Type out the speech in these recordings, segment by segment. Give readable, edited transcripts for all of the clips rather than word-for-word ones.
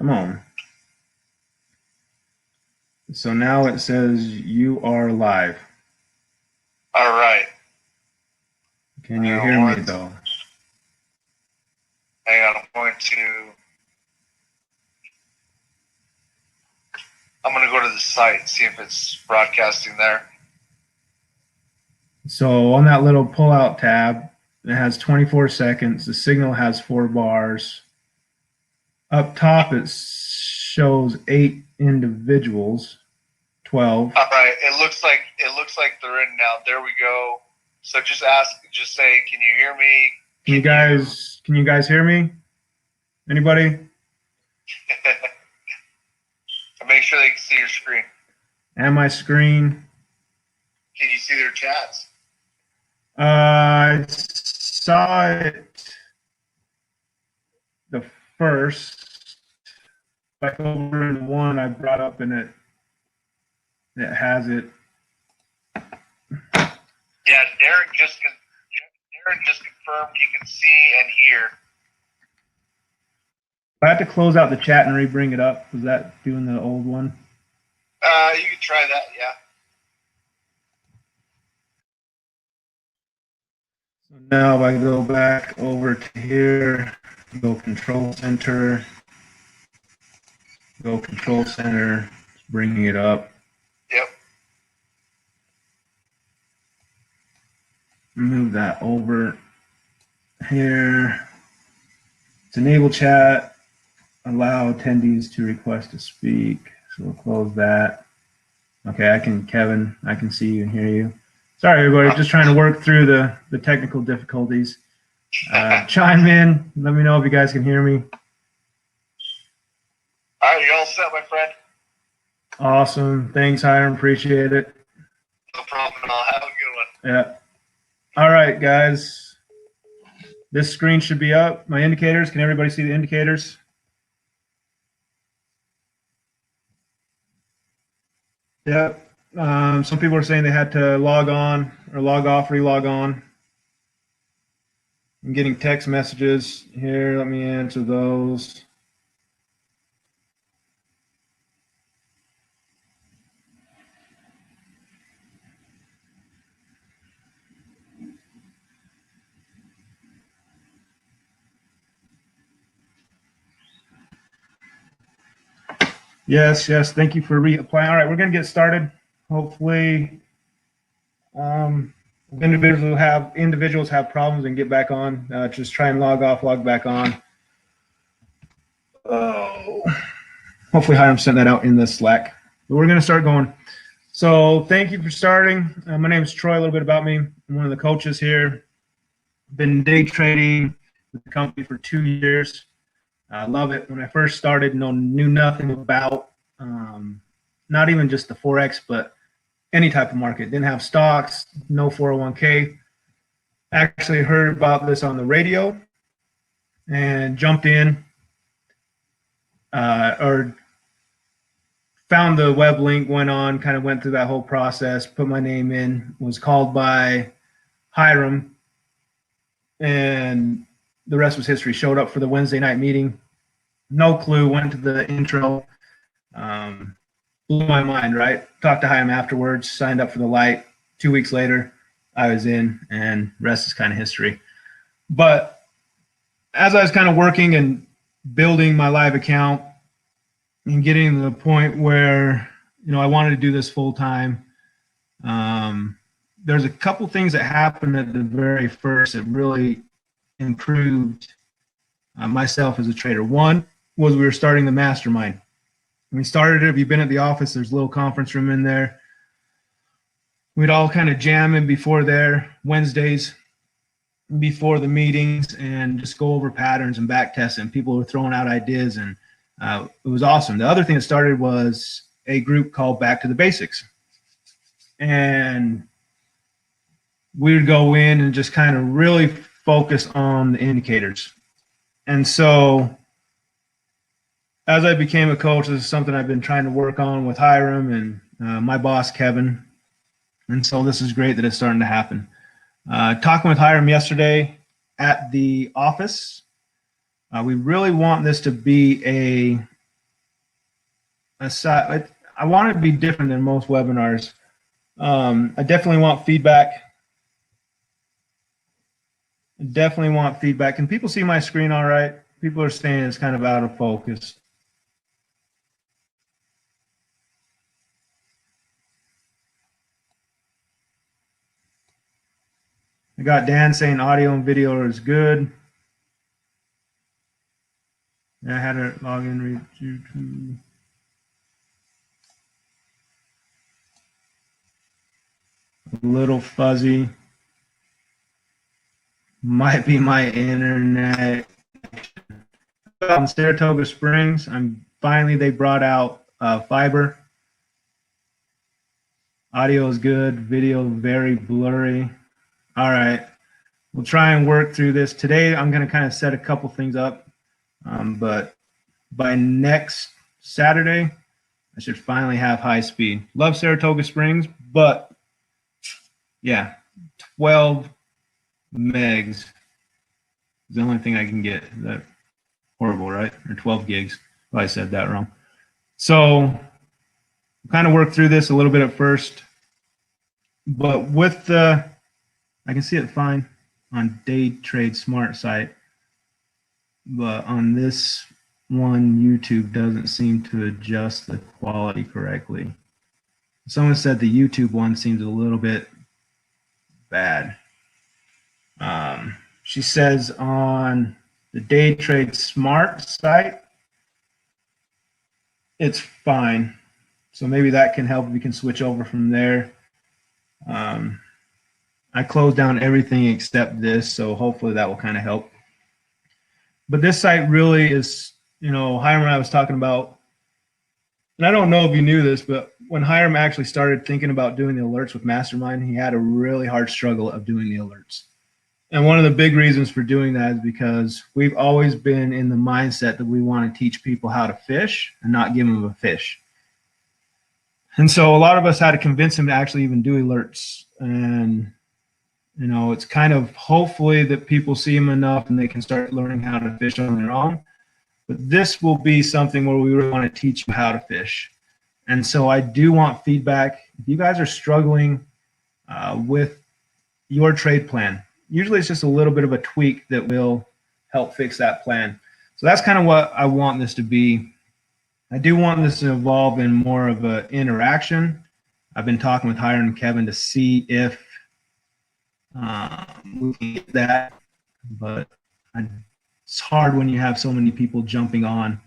Come on. So now it says you are live. All right. Can you hear me though? Hang on, I'm going to go to the site, see if it's broadcasting there. So on that little pull-out tab, it has 24 seconds. The signal has 4 bars. Up top, it shows 8 individuals, 12. All right. It looks like they're in now. There we go. So just say, can you hear me? Can you guys hear me? Anybody? Make sure they can see your screen. And my screen. Can you see their chats? I saw it the first, like over in one I brought up in it. It has it. Yeah, Darren just confirmed he can see and hear. I have to close out the chat and re-bring it up. Was that doing the old one? You can try that, yeah. So now if I go back over to here, go control center, bringing it up. Yep. Move that over here. It's enable chat, allow attendees to request to speak. So we'll close that. Okay, Kevin, I can see you and hear you. Sorry, everybody, just trying to work through the technical difficulties. Chime in, let me know if you guys can hear me. All right, you all set, my friend? Awesome. Thanks, Hiram. Appreciate it. No problem at all. Have a good one. Yeah. All right, guys. This screen should be up. My indicators. Can everybody see the indicators? Yep. Some people are saying they had to log on or log off, re-log on. I'm getting text messages here. Let me answer those. Yes, thank you for reapplying. All right, we're going to get started. Hopefully, individuals have problems and get back on. Just try and log off, log back on. Oh, hopefully Hiram sent that out in the Slack. But we're going to start going. So thank you for starting. My name is Troy. A little bit about me. I'm one of the coaches here. Been day trading with the company for 2 years. I love it. When I first started, knew nothing about not even just the Forex, but any type of market. Didn't have stocks, no 401k. Actually heard about this on the radio and jumped in or found the web link, went on, kind of went through that whole process, put my name in, was called by Hiram, and the rest was history. Showed up for the Wednesday night meeting. No clue, went to the intro. Blew my mind, right? Talked to Hiram afterwards, signed up for the light. 2 weeks later, I was in, and rest is kind of history. But as I was kind of working and building my live account and getting to the point where, I wanted to do this full time, there's a couple things that happened at the very first that really improved myself as a trader. One was we were starting the mastermind. We started it. If you've been at the office, there's a little conference room in there. We'd all kind of jam in before there, Wednesdays, before the meetings, and just go over patterns and back test. And people were throwing out ideas, and it was awesome. The other thing that started was a group called Back to the Basics. And we would go in and just kind of really focus on the indicators. And so as I became a coach, this is something I've been trying to work on with Hiram and my boss, Kevin. And so this is great that it's starting to happen. Talking with Hiram yesterday at the office, we really want this to be aside, I want it to be different than most webinars. I definitely want feedback. Can people see my screen all right? People are saying it's kind of out of focus. I got Dan saying audio and video is good. I had to log in, read YouTube. A little fuzzy. Might be my internet. In Saratoga Springs, they brought out fiber. Audio is good, video very blurry. All right, we'll try and work through this. Today, I'm going to kind of set a couple things up, but by next Saturday, I should finally have high speed. Love Saratoga Springs, but yeah, 12 megs is the only thing I can get. Is that horrible, right? Or 12 gigs. Oh, I said that wrong. So we'll kind of work through this a little bit at first, but with the, I can see it fine on Day Trade Smart site, but on this one, YouTube doesn't seem to adjust the quality correctly. Someone said the YouTube one seems a little bit bad. She says on the Day Trade Smart site, it's fine. So maybe that can help. We can switch over from there. I closed down everything except this, so hopefully that will kind of help. But this site really is, Hiram and I was talking about, and I don't know if you knew this, but when Hiram actually started thinking about doing the alerts with Mastermind, he had a really hard struggle of doing the alerts. And one of the big reasons for doing that is because we've always been in the mindset that we want to teach people how to fish and not give them a fish. And so a lot of us had to convince him to actually even do alerts. And, it's kind of hopefully that people see him enough and they can start learning how to fish on their own. But this will be something where we really want to teach you how to fish. And so I do want feedback. If you guys are struggling with your trade plan, usually it's just a little bit of a tweak that will help fix that plan. So that's kind of what I want this to be. I do want this to evolve in more of an interaction. I've been talking with Hiram and Kevin to see if we can get that, but it's hard when you have so many people jumping on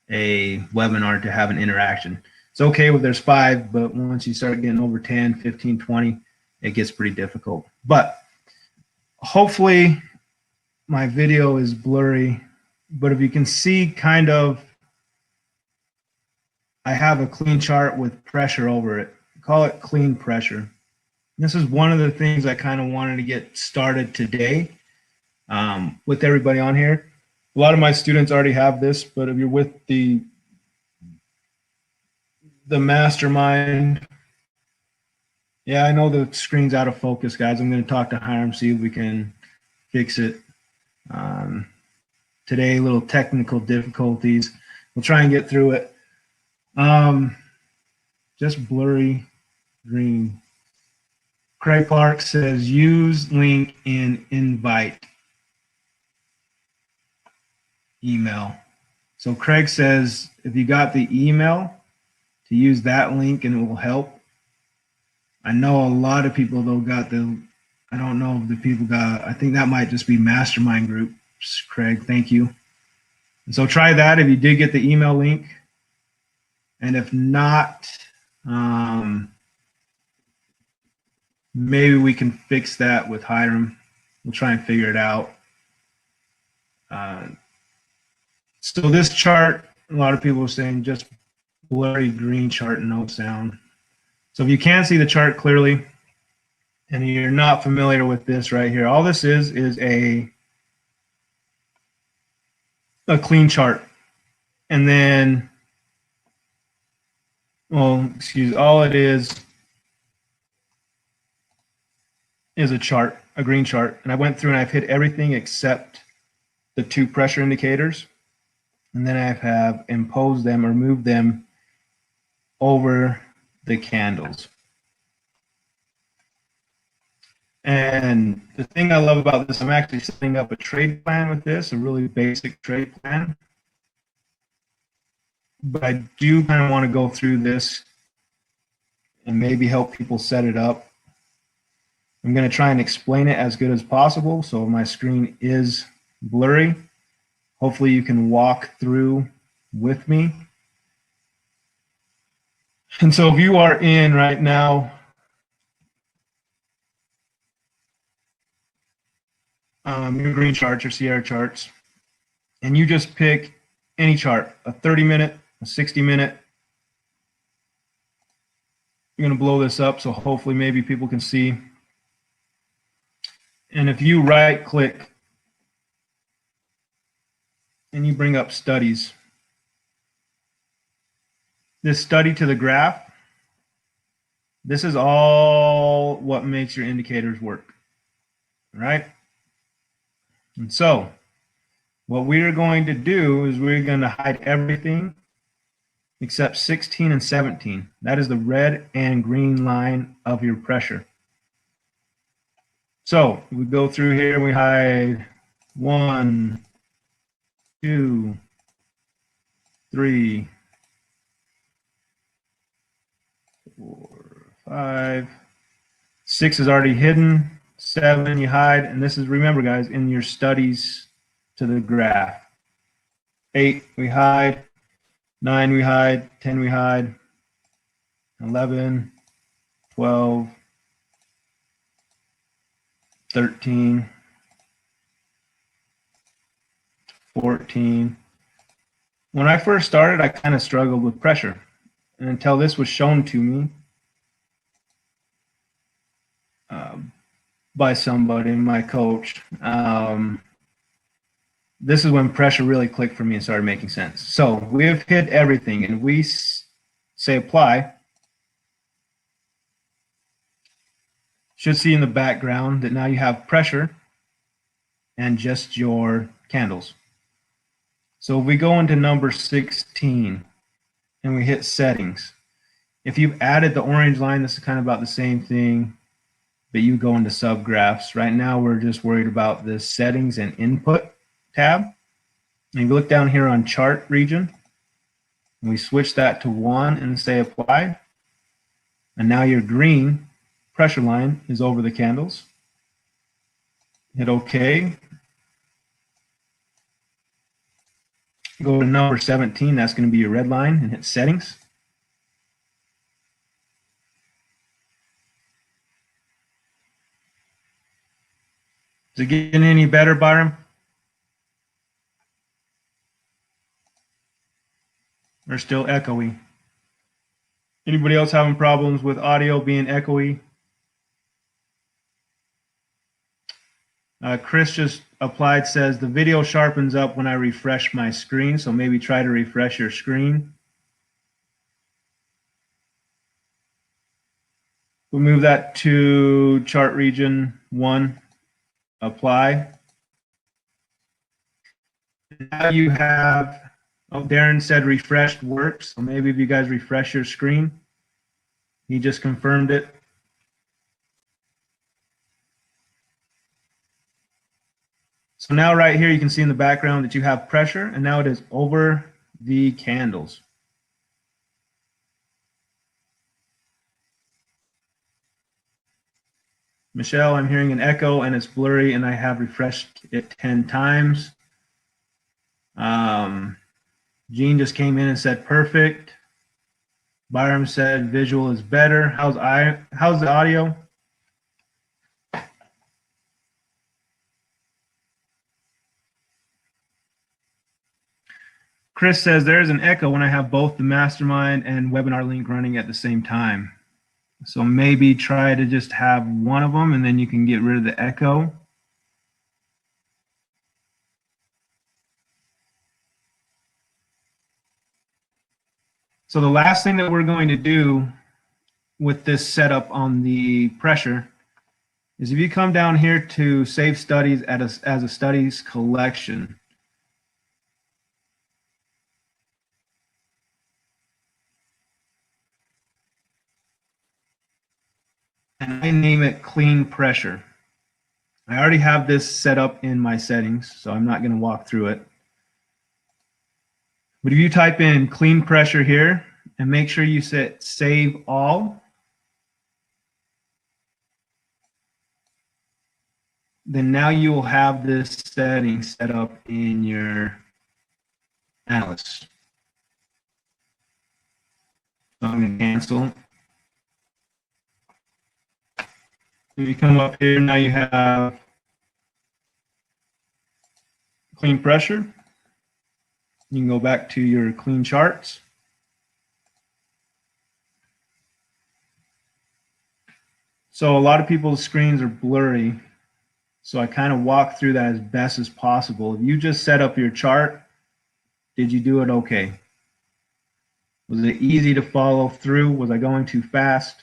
a webinar to have an interaction. It's okay if there's 5, but once you start getting over 10, 15, 20, it gets pretty difficult. But hopefully my video is blurry, but if you can see kind of, I have a clean chart with pressure over it. Call it clean pressure. This is one of the things I kind of wanted to get started today with everybody on here. A lot of my students already have this, but if you're with the mastermind, yeah, I know the screen's out of focus, guys. I'm going to talk to Hiram, see if we can fix it. Today, little technical difficulties. We'll try and get through it. Just blurry green. Craig Clark says use link in invite email. So Craig says if you got the email, to use that link and it will help. I know a lot of people though got I don't know if the people got, I think that might just be mastermind groups. Craig, thank you. And so try that if you did get the email link. And if not, maybe we can fix that with Hiram. We'll try and figure it out. So this chart, a lot of people are saying just blurry green chart and no sound. So if you can't see the chart clearly and you're not familiar with this right here, all this is a clean chart. And then, all it is a chart, a green chart. And I went through and I've hit everything except the 2 pressure indicators. And then I have imposed them or moved them over the candles. And the thing I love about this, I'm actually setting up a trade plan with this, a really basic trade plan. But I do kind of want to go through this and maybe help people set it up. I'm going to try and explain it as good as possible. So my screen is blurry. Hopefully you can walk through with me. And so if you are in right now, your green charts, your Sierra charts, and you just pick any chart, a 30-minute, a 60-minute. You're going to blow this up, so hopefully maybe people can see. And if you right click and you bring up studies, this study to the graph, this is all what makes your indicators work, right? And so what we're going to do is we're going to hide everything except 16 and 17. That is the red and green line of your pressure. So we go through here, we hide 1, 2, 3, 4, 5, 6 is already hidden, 7 you hide, and this is, remember guys, in your studies to the graph. 8 we hide, 9 we hide, 10 we hide, 11, 12, 13, 14. When I first started, I kind of struggled with pressure. And until this was shown to me by somebody, my coach, this is when pressure really clicked for me and started making sense. So we've hit everything, and we say apply. Should see in the background that now you have pressure and just your candles. So if we go into number 16 and we hit settings, if you've added the orange line, this is kind of about the same thing, but you go into subgraphs. Right now we're just worried about the settings and input tab. And you look down here on chart region, and we switch that to 1 and say apply. And now your green pressure line is over the candles. Hit OK. Go to number 17, that's going to be your red line, and hit settings. Is it getting any better, Byron? Or still echoey? Anybody else having problems with audio being echoey? Chris just applied, says the video sharpens up when I refresh my screen, so maybe try to refresh your screen. We'll move that to chart region 1, apply. Now you have, oh, Darren said refreshed works, so maybe if you guys refresh your screen, he just confirmed it. So now right here, you can see in the background that you have pressure, and now it is over the candles. Michelle, I'm hearing an echo and it's blurry, and I have refreshed it 10 times. Gene just came in and said perfect. Byram said visual is better. How's the audio? Chris says there is an echo when I have both the mastermind and webinar link running at the same time. So maybe try to just have one of them and then you can get rid of the echo. So the last thing that we're going to do with this setup on the pressure is if you come down here to save studies as a studies collection, and I name it clean pressure. I already have this set up in my settings, so I'm not going to walk through it. But if you type in clean pressure here and make sure you set save all, then now you will have this setting set up in your analyst. So I'm going to cancel. If you come up here, now you have clean pressure. You can go back to your clean charts. So a lot of people's screens are blurry. So I kind of walk through that as best as possible. If you just set up your chart, did you do it okay? Was it easy to follow through? Was I going too fast?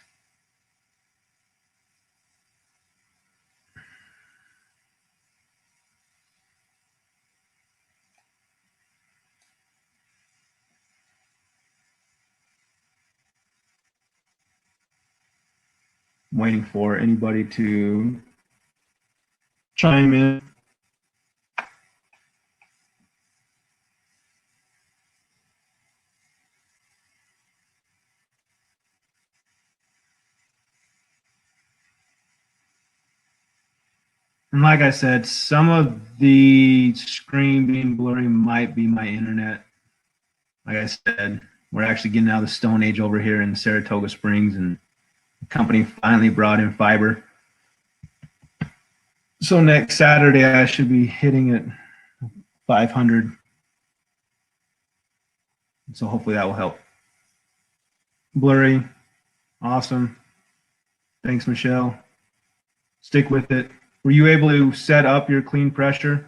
I'm waiting for anybody to chime in. And like I said, some of the screen being blurry might be my internet. Like I said, we're actually getting out of the Stone Age over here in Saratoga Springs, and the company finally brought in fiber. So next Saturday, I should be hitting it 500. So hopefully that will help. Blurry, awesome. Thanks, Michelle. Stick with it. Were you able to set up your clean pressure?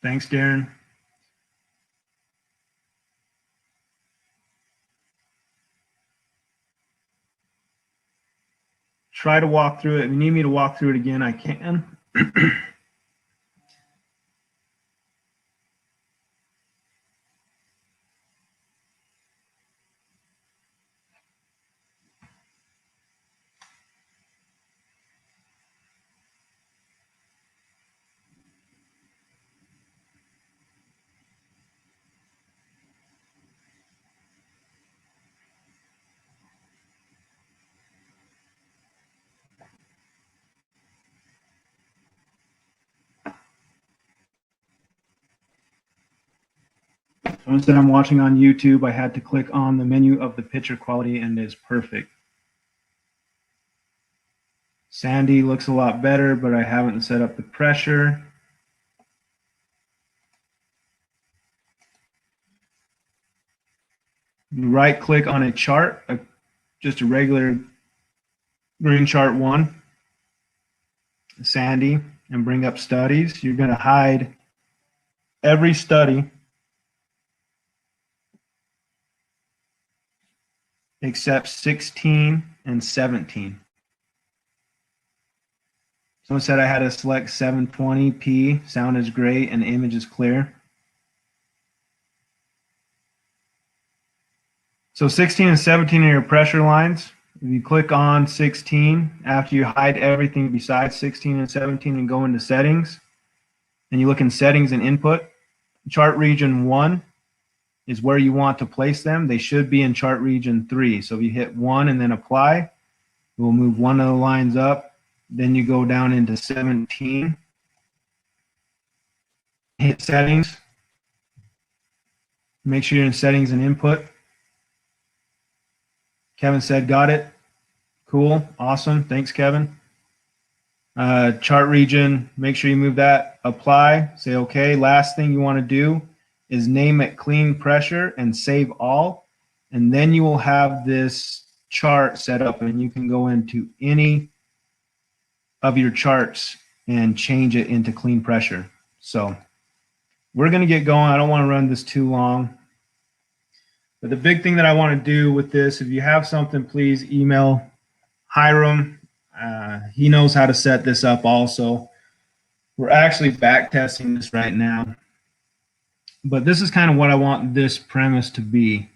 Thanks, Darren. Try to walk through it. If you need me to walk through it again, I can. So instead I'm watching on YouTube, I had to click on the menu of the picture quality, and it's perfect. Sandy looks a lot better, but I haven't set up the pressure. You right click on a chart, just a regular green chart one, Sandy, and bring up studies. You're going to hide every study except 16 and 17. Someone said I had to select 720p, sound is great, and image is clear. So 16 and 17 are your pressure lines. If you click on 16, after you hide everything besides 16 and 17 and go into settings, and you look in settings and input, chart region 1 is where you want to place them. They should be in chart region 3. So if you hit 1 and then apply, we'll move one of the lines up. Then you go down into 17, hit settings, make sure you're in settings and input. Kevin said, got it. Cool, awesome, thanks Kevin. Chart region, make sure you move that, apply, say okay. Last thing you want to do is name it clean pressure and save all. And then you will have this chart set up, and you can go into any of your charts and change it into clean pressure. So we're going to get going. I don't want to run this too long. But the big thing that I want to do with this, if you have something, please email Hiram. He knows how to set this up also. We're actually back testing this right now. But this is kind of what I want this premise to be,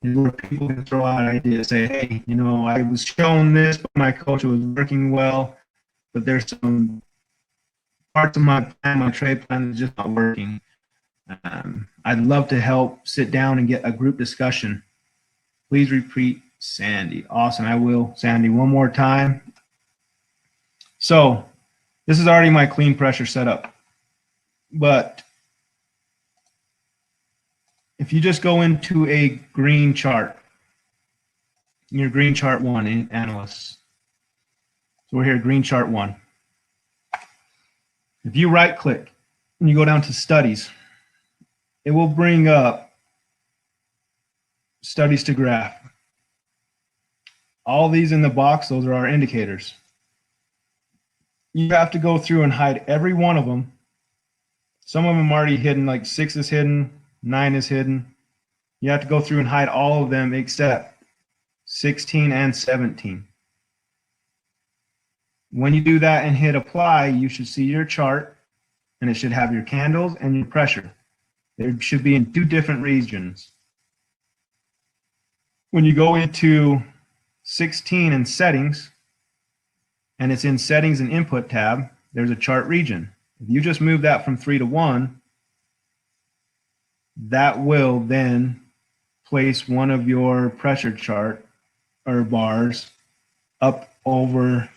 is where people can throw out ideas, say, hey, you know, I was shown this, but my coach was working well, but there's some parts of my plan, my trade plan is just not working. I'd love to help sit down and get a group discussion. Please repeat Sandy. Awesome. I will, Sandy, one more time. So this is already my clean pressure setup. But if you just go into a green chart, your green chart one in analysts. So we're here, green chart one. If you right click and you go down to studies, it will bring up studies to graph. All these in the box, those are our indicators. You have to go through and hide every one of them. Some of them are already hidden, like 6 is hidden, 9 is hidden. You have to go through and hide all of them except 16 and 17. When you do that and hit apply, you should see your chart, and it should have your candles and your pressure. They should be in 2 different regions. When you go into 16 in settings, and it's in settings and input tab, there's a chart region. If you just move that from 3 to 1, that will then place one of your pressure chart or bars up over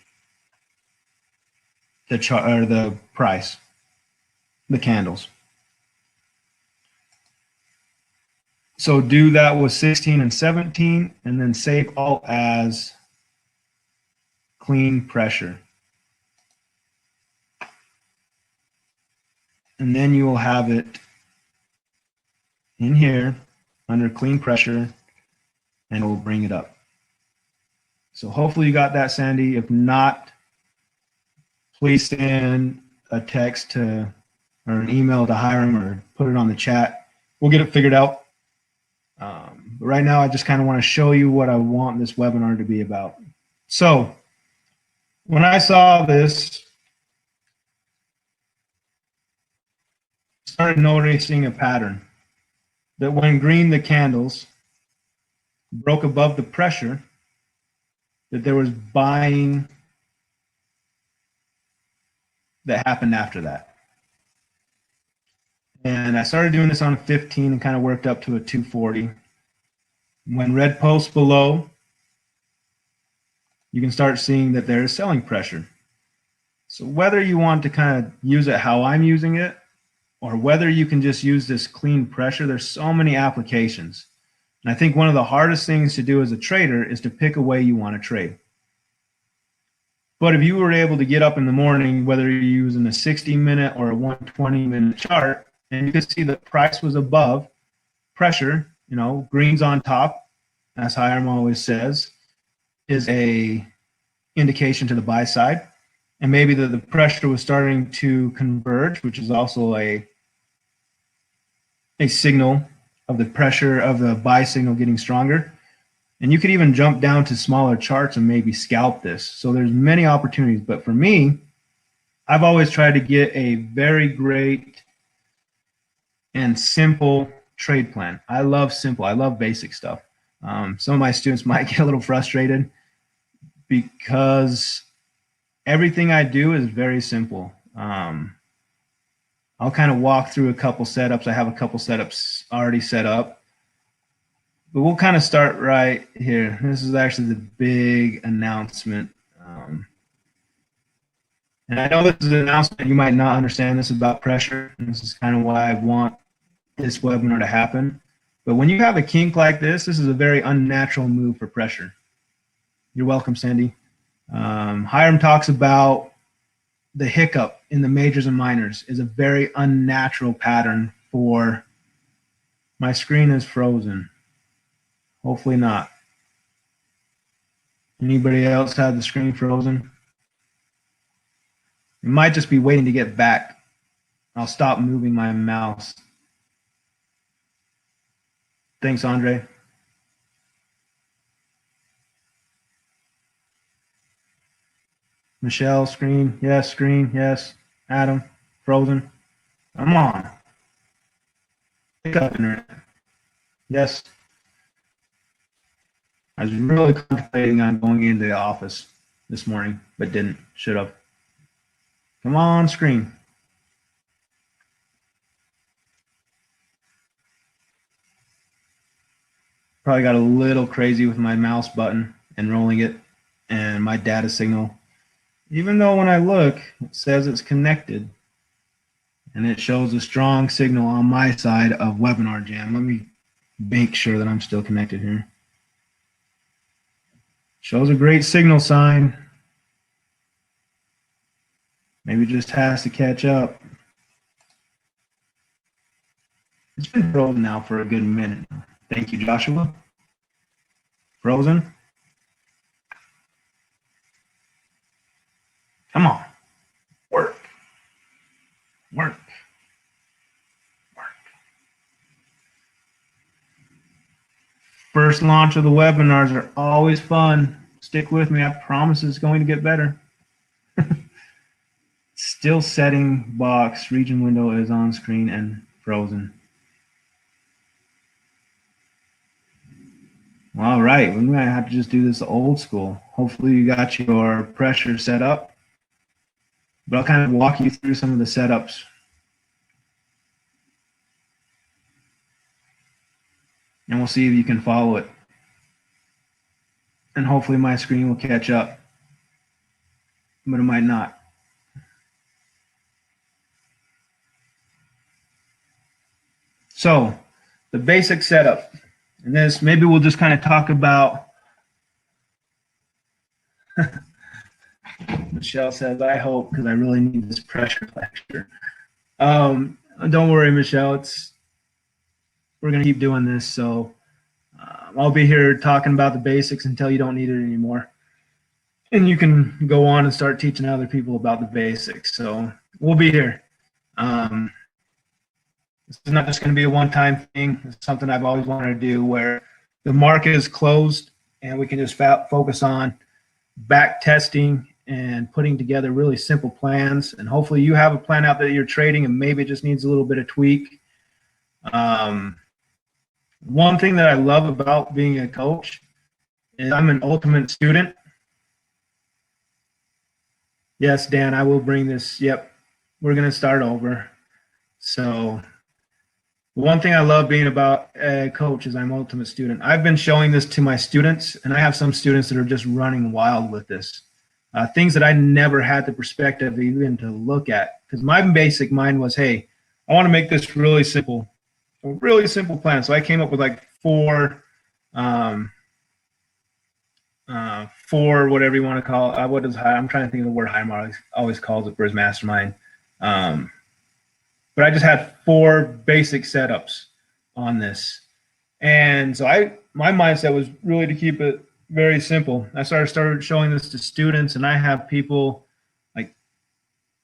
the chart or the price, the candles. So do that with 16 and 17, and then save all as clean pressure. And then you will have it in here under clean pressure, and it will bring it up. So hopefully you got that, Sandy. If not, please send a text to or an email to Hiram or put it on the chat. We'll get it figured out. But right now, I just kind of want to show you what I want this webinar to be about. So when I saw this, I started noticing a pattern that when green, the candles broke above the pressure, that there was buying that happened after that. And I started doing this on a 15 and kind of worked up to a 240. When red posts below, you can start seeing that there is selling pressure. So whether you want to kind of use it how I'm using it, or whether you can just use this clean pressure, there's so many applications. And I think one of the hardest things to do as a trader is to pick a way you want to trade. But if you were able to get up in the morning, whether you're using a 60-minute or a 120-minute chart, and you could see the price was above pressure, you know, green's on top, as Hiram always says, is a indication to the buy side. And maybe the pressure was starting to converge, which is also a signal of the pressure of the buy signal getting stronger. And you could even jump down to smaller charts and maybe scalp this. So there's many opportunities. But for me, I've always tried to get a very great and simple trade plan. I love simple. I love basic stuff. Some of my students might get a little frustrated because everything I do is very simple. I'll kind of walk through a couple setups. I have a couple setups already set up. But we'll kind of start right here. This is actually the big announcement. And I know this is an announcement. You might not understand this about pressure. And this is kind of why I want this webinar to happen. But when you have a kink like this is a very unnatural move for pressure. You're welcome, Sandy. Hiram talks about the hiccup in the majors and minors is a very unnatural pattern for, my screen is frozen. Hopefully not. Anybody else have the screen frozen? It might just be waiting to get back. I'll stop moving my mouse. Thanks, Andre. Michelle, screen, yes, Adam, frozen. Come on. Pick up internet. Yes. I was really contemplating on going into the office this morning, but didn't. Should have. Come on, screen. Probably got a little crazy with my mouse button and rolling it and my data signal. Even though when I look, it says it's connected and it shows a strong signal on my side of Webinar Jam. Let me make sure that I'm still connected here. Shows a great signal sign. Maybe it just has to catch up. It's been frozen now for a good minute. Thank you, Joshua. Frozen. Come on. Work. Work. Work. First launch of the webinars are always fun. Stick with me. I promise it's going to get better. Still setting box. Region window is on screen and frozen. All right, we might have to just do this old school. Hopefully you got your pressure set up, but I'll kind of walk you through some of the setups. And we'll see if you can follow it. And hopefully my screen will catch up, but it might not. So the basic setup. And this, maybe we'll just kind of talk about, Michelle says, I hope, because I really need this pressure lecture. Don't worry, Michelle, we're going to keep doing this. So I'll be here talking about the basics until you don't need it anymore. And you can go on and start teaching other people about the basics. So we'll be here. This is not just going to be a one-time thing. It's something I've always wanted to do where the market is closed and we can just focus on back testing and putting together really simple plans. And hopefully you have a plan out that you're trading and maybe it just needs a little bit of tweak. One thing that I love about being a coach is I'm an ultimate student. Yes, Dan, I will bring this. Yep, we're going to start over. So one thing I love being about a coach is I'm an ultimate student. I've been showing this to my students, and I have some students that are just running wild with this. Things that I never had the perspective even to look at. Because my basic mind was, hey, I want to make this really simple. A really simple plan. So I came up with like four whatever you want to call it. What is I'm trying to think of the word Highmark always calls it for his mastermind. But I just had 4 basic setups on this. And so my mindset was really to keep it very simple. I started showing this to students, and I have people like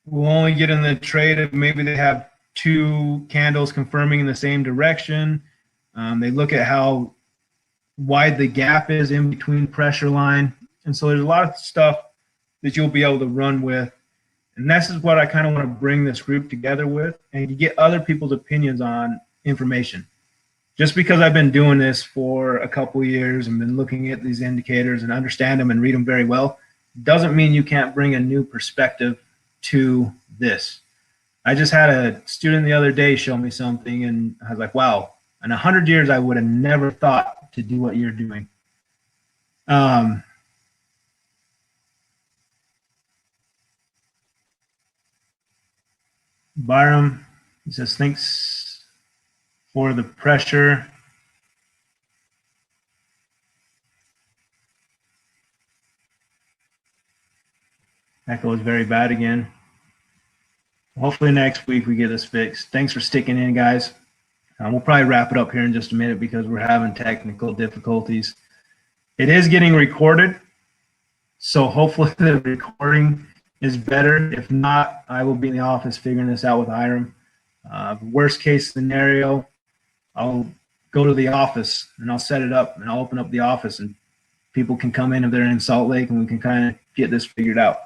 who only get in the trade if maybe they have 2 candles confirming in the same direction. They look at how wide the gap is in between pressure line. And so there's a lot of stuff that you'll be able to run with. And this is what I kind of want to bring this group together with, and you get other people's opinions on information. Just because I've been doing this for a couple of years and been looking at these indicators and understand them and read them very well, doesn't mean you can't bring a new perspective to this. I just had a student the other day show me something, and I was like, wow, in 100 years, I would have never thought to do what you're doing. Byram, he says, thanks for the pressure. Echo is very bad again. Hopefully next week we get this fixed. Thanks for sticking in, guys. We'll probably wrap it up here in just a minute because we're having technical difficulties. It is getting recorded, so hopefully the recording is better. If not, I will be in the office figuring this out with Hiram. Worst case scenario, I'll go to the office and I'll set it up and I'll open up the office and people can come in if they're in Salt Lake and we can kind of get this figured out.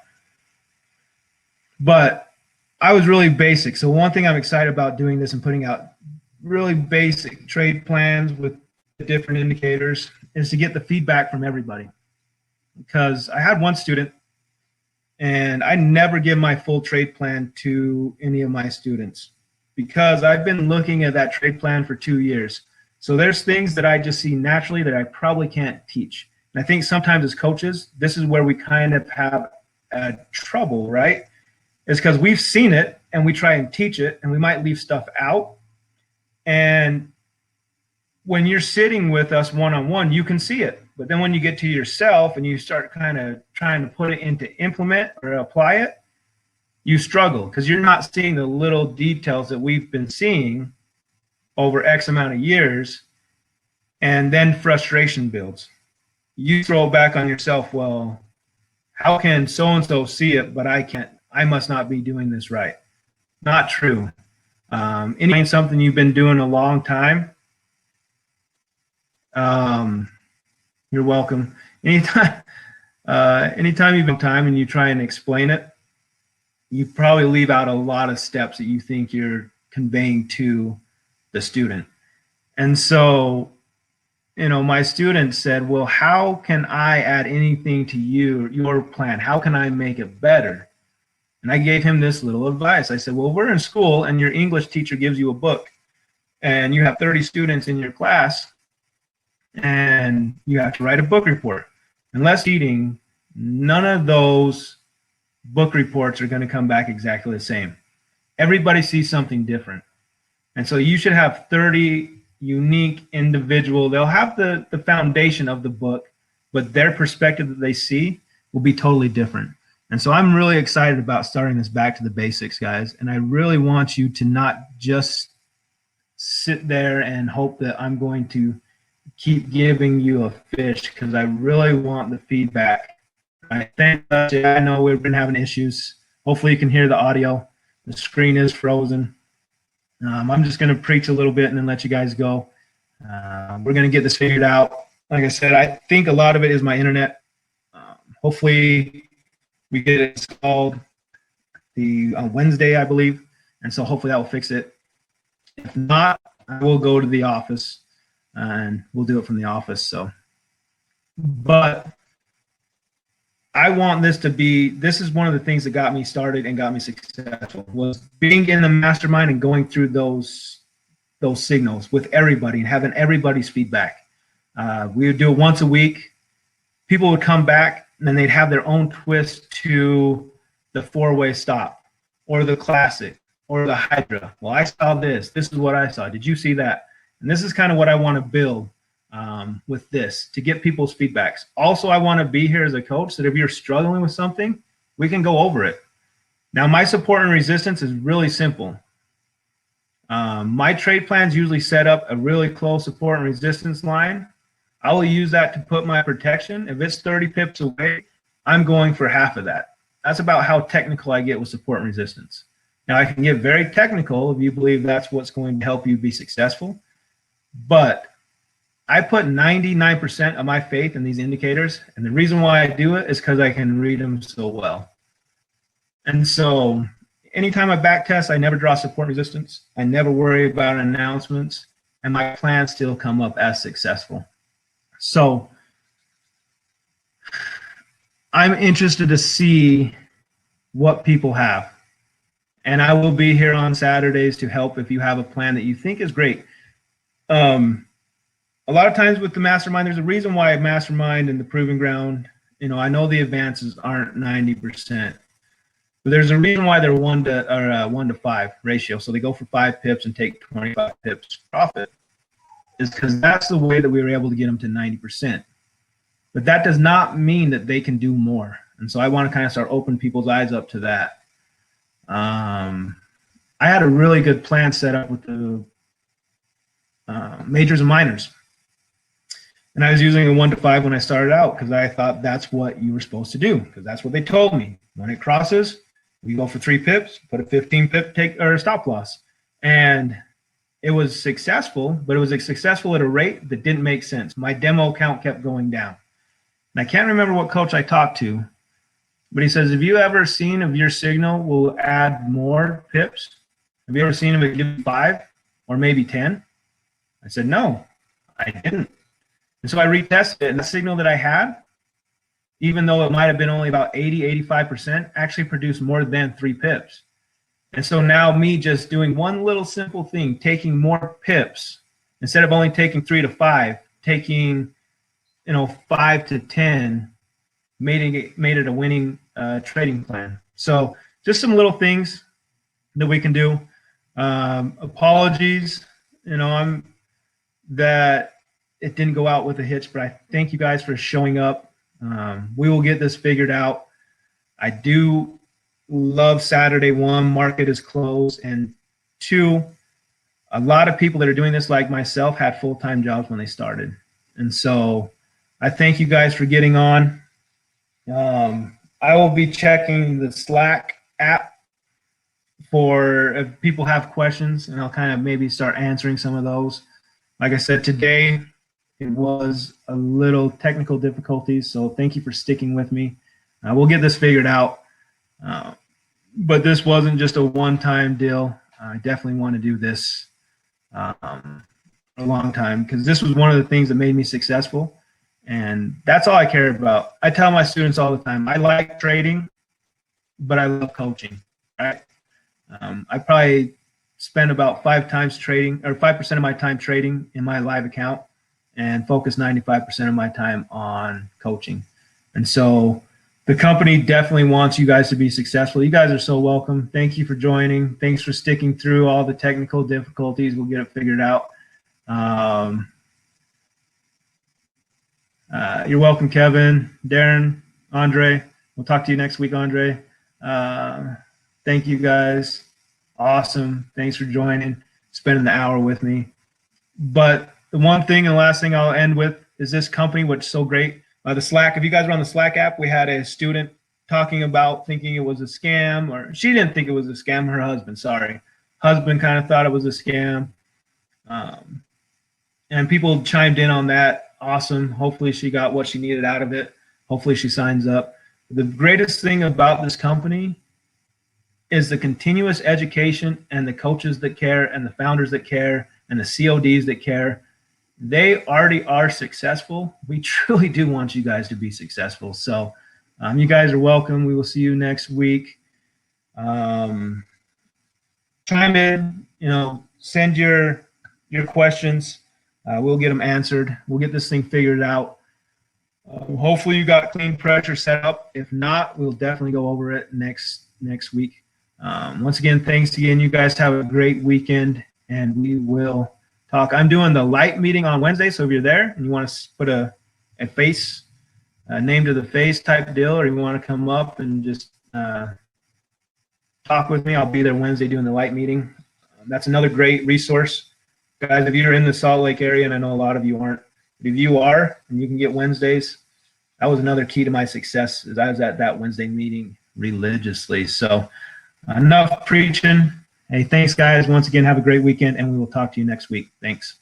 But I was really basic. So one thing I'm excited about doing this and putting out really basic trade plans with different indicators is to get the feedback from everybody. Because I had one student, and I never give my full trade plan to any of my students because I've been looking at that trade plan for 2 years. So there's things that I just see naturally that I probably can't teach. And I think sometimes as coaches, this is where we kind of have trouble, right? Is because we've seen it and we try and teach it, and we might leave stuff out. And when you're sitting with us one-on-one, you can see it. But then when you get to yourself and you start kind of trying to put it into implement or apply it, you struggle because you're not seeing the little details that we've been seeing over X amount of years. And then frustration builds. You throw it back on yourself. Well, how can so-and-so see it, but I can't? I must not be doing this right. Not true. Anything something you've been doing a long time, you're welcome. Anytime you've been time and you try and explain it, you probably leave out a lot of steps that you think you're conveying to the student. And so, my student said, well, how can I add anything to your plan? How can I make it better? And I gave him this little advice. I said, well, we're in school and your English teacher gives you a book and you have 30 students in your class and you have to write a book report. Unless cheating, none of those book reports are going to come back exactly the same. Everybody sees something different. And so you should have 30 unique individual. They'll have the foundation of the book, but their perspective that they see will be totally different. And so I'm really excited about starting this back to the basics, guys. And I really want you to not just sit there and hope that I'm going to keep giving you a fish, because I really want the feedback. I know we've been having issues. Hopefully you can hear the audio. The screen is frozen. I'm just going to preach a little bit and then let you guys go. We're going to get this figured out. Like I said, I think a lot of it is my internet. Hopefully we get it installed on Wednesday, I believe. And so hopefully that will fix it. If not, I will go to the office and we'll do it from the office. So, but I want this is one of the things that got me started and got me successful, was being in the mastermind and going through those signals with everybody and having everybody's feedback. We would do it once a week. People would come back and then they'd have their own twist to the 4-way stop or the classic or the Hydra. Well, I saw this. This is what I saw. Did you see that? And this is kind of what I want to build with this, to get people's feedbacks. Also, I want to be here as a coach that if you're struggling with something, we can go over it. Now, my support and resistance is really simple. My trade plans usually set up a really close support and resistance line. I will use that to put my protection. If it's 30 pips away, I'm going for half of that. That's about how technical I get with support and resistance. Now, I can get very technical if you believe that's what's going to help you be successful. But I put 99% of my faith in these indicators. And the reason why I do it is because I can read them so well. And so anytime I back test, I never draw support resistance. I never worry about announcements. And my plans still come up as successful. So I'm interested to see what people have. And I will be here on Saturdays to help if you have a plan that you think is great. A lot of times with the mastermind, there's a reason why mastermind and the proving ground, I know the advances aren't 90%, but there's a reason why they're 1 to 5 ratio. So they go for 5 pips and take 25 pips profit, is because that's the way that we were able to get them to 90%. But that does not mean that they can do more. And so I want to kind of start opening people's eyes up to that. I had a really good plan set up with the majors and minors. And I was using a 1 to 5 when I started out because I thought that's what you were supposed to do, because that's what they told me. When it crosses, we go for 3 pips, put a 15 pip take or stop loss. And it was successful, but it was successful at a rate that didn't make sense. My demo count kept going down. And I can't remember what coach I talked to, but he says, have you ever seen if your signal will add more pips? Have you ever seen if it gives 5 or maybe 10? I said, no, I didn't. And so I retested it, and the signal that I had, even though it might have been only about 80, 85%, actually produced more than 3 pips. And so now me just doing one little simple thing, taking more pips, instead of only taking 3 to 5, taking 5 to 10, made it a winning trading plan. So just some little things that we can do. Apologies, that it didn't go out with a hitch, but I thank you guys for showing up. We will get this figured out. I do love Saturday. 1, market is closed, and 2, a lot of people that are doing this like myself had full-time jobs when they started. And so I thank you guys for getting on. I will be checking the Slack app for if people have questions, and I'll kind of maybe start answering some of those. Like I said, today it was a little technical difficulties, so thank you for sticking with me. We'll get this figured out, but this wasn't just a one-time deal. I definitely want to do this for a long time, because this was one of the things that made me successful, and that's all I care about. I tell my students all the time, I like trading, but I love coaching, right? I probably spend about 5% of my time trading in my live account, and focus 95% of my time on coaching. And so the company definitely wants you guys to be successful. You guys are so welcome. Thank you for joining. Thanks for sticking through all the technical difficulties. We'll get it figured out. You're welcome, Kevin, Darren, Andre. We'll talk to you next week, Andre. Thank you guys. Awesome. Thanks for joining, spending the hour with me. But the one thing and last thing I'll end with is this company, which is so great. The Slack, if you guys are on the Slack app, we had a student talking about thinking it was a scam, or she didn't think it was a scam, her husband, sorry. Husband kind of thought it was a scam. And people chimed in on that. Awesome. Hopefully she got what she needed out of it. Hopefully she signs up. The greatest thing about this company is the continuous education, and the coaches that care, and the founders that care, and the CODs that care. They already are successful. We truly do want you guys to be successful. So you guys are welcome. We will see you next week. Chime in, send your questions. We'll get them answered. We'll get this thing figured out. Hopefully you got clean pressure set up. If not, we'll definitely go over it next week. Once again, thanks again. You guys have a great weekend, and we will talk. I'm doing the light meeting on Wednesday, so if you're there and you want to put a face, a name to the face type deal, or you want to come up and just talk with me, I'll be there Wednesday doing the light meeting. That's another great resource. Guys, if you're in the Salt Lake area, and I know a lot of you aren't, but if you are and you can get Wednesdays, that was another key to my success, is I was at that Wednesday meeting religiously. So enough preaching. Hey, thanks, guys. Once again, have a great weekend, and we will talk to you next week. Thanks.